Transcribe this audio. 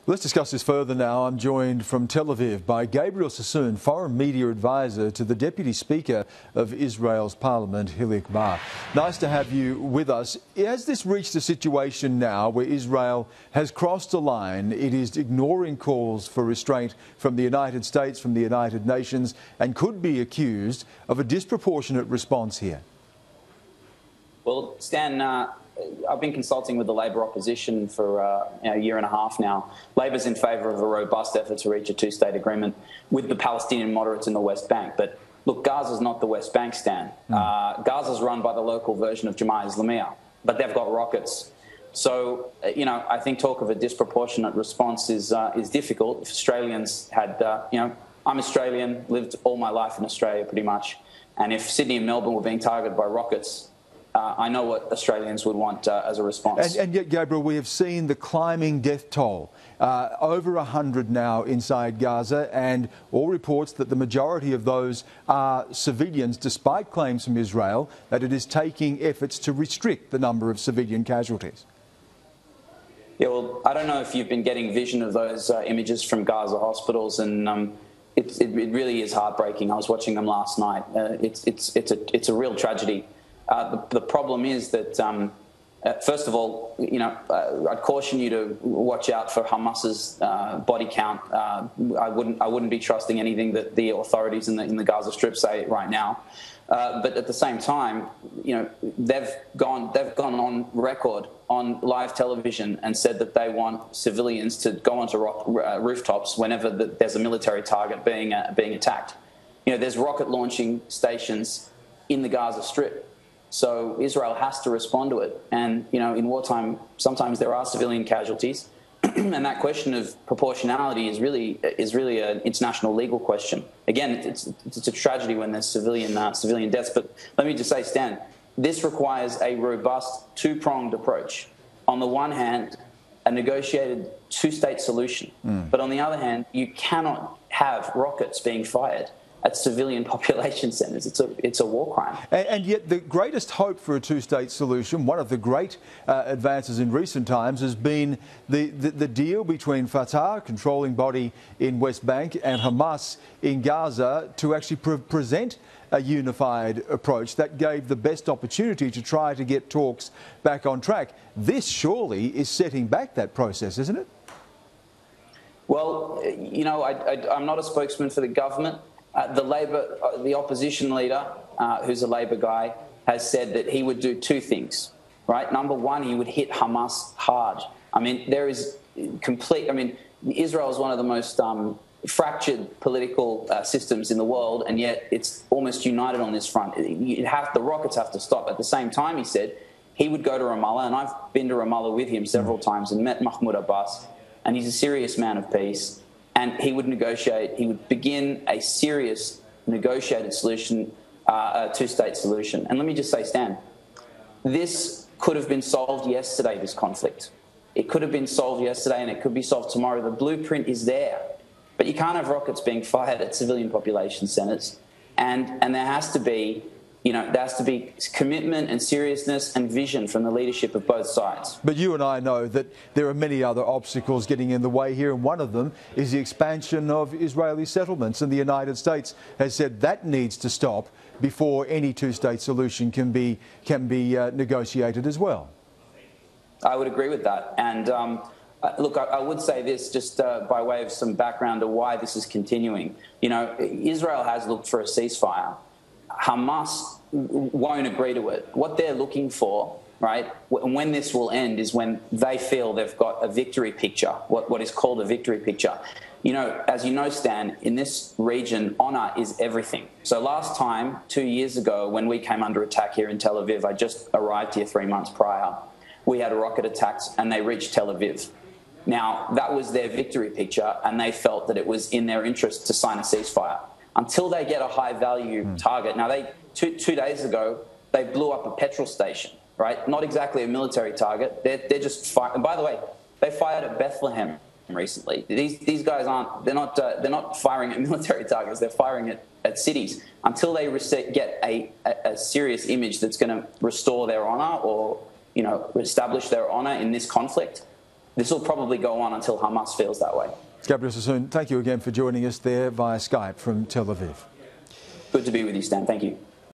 Let's discuss this further now. I'm joined from Tel Aviv by Gabriel Sassoon, Foreign Media Advisor to the Deputy Speaker of Israel's Parliament, Hilik Bar. Nice to have you with us. Has this reached a situation now where Israel has crossed a line? It is ignoring calls for restraint from the United States, from the United Nations, and could be accused of a disproportionate response here? Well, Stan, I've been consulting with the Labor opposition for a year and a half now. Labor's in favour of a robust effort to reach a two-state agreement with the Palestinian moderates in the West Bank. But look, Gaza's not the West Bank, Stan. Gaza's run by the local version of Jemaah Islamiyah, but they've got rockets. So, I think talk of a disproportionate response is difficult. If Australians had, I'm Australian, lived all my life in Australia pretty much, and if Sydney and Melbourne were being targeted by rockets, I know what Australians would want as a response. And yet, Gabriel, we have seen the climbing death toll. Over 100 now inside Gaza, and all reports that the majority of those are civilians, despite claims from Israel that it is taking efforts to restrict the number of civilian casualties. Yeah, well, I don't know if you've been getting vision of those images from Gaza hospitals, and it really is heartbreaking. I was watching them last night. It's a real tragedy. The problem is that, first of all, I'd caution you to watch out for Hamas's body count. I wouldn't be trusting anything that the authorities in the Gaza Strip say right now. But at the same time, they've gone on record on live television and said that they want civilians to go onto rooftops whenever there's a military target being attacked. There's rocket launching stations in the Gaza Strip. So Israel has to respond to it. And, in wartime, sometimes there are civilian casualties. And that question of proportionality is really an international legal question. Again, it's a tragedy when there's civilian deaths. But let me just say, Stan, this requires a robust two-pronged approach. On the one hand, a negotiated two-state solution. But on the other hand, you cannot have rockets being fired at civilian population centres. It's a war crime. And yet the greatest hope for a two-state solution, one of the great advances in recent times, has been the deal between Fatah, controlling body in West Bank, and Hamas in Gaza to actually present a unified approach that gave the best opportunity to try to get talks back on track. This surely is setting back that process, isn't it? Well, I'm not a spokesman for the government. The opposition leader, who's a Labor guy, has said that he would do two things, right? Number one, he would hit Hamas hard. Israel is one of the most fractured political systems in the world, and yet it's almost united on this front. The rockets have to stop. At the same time, he said he would go to Ramallah, and I've been to Ramallah with him several times and met Mahmoud Abbas, and he's a serious man of peace. And he would negotiate, he would begin a serious negotiated solution, a two-state solution. And let me just say, Stan, this could have been solved yesterday, this conflict. It could have been solved yesterday and it could be solved tomorrow. The blueprint is there. But you can't have rockets being fired at civilian population centres. And there has to be commitment and seriousness and vision from the leadership of both sides. But you and I know that there are many other obstacles getting in the way here, and one of them is the expansion of Israeli settlements, and the United States has said that needs to stop before any two-state solution can be negotiated as well. I would agree with that. And look, I would say this just by way of some background of why this is continuing. Israel has looked for a ceasefire. Hamas won't agree to it. What they're looking for, right, when this will end is when they feel they've got a victory picture, what is called a victory picture. As you know, Stan, in this region, honour is everything. So last time, 2 years ago, when we came under attack here in Tel Aviv, I just arrived here 3 months prior, we had rocket attacks and they reached Tel Aviv. Now, that was their victory picture, and they felt that it was in their interest to sign a ceasefire until they get a high-value target. Now, two days ago, they blew up a petrol station, right? Not exactly a military target. They're just firing. And by the way, they fired at Bethlehem recently. These guys they're not firing at military targets. They're firing at cities until they get a serious image that's going to restore their honour or establish their honour in this conflict. this will probably go on until Hamas feels that way. Gabriel Sassoon, thank you again for joining us there via Skype from Tel Aviv. Good to be with you, Stan. Thank you.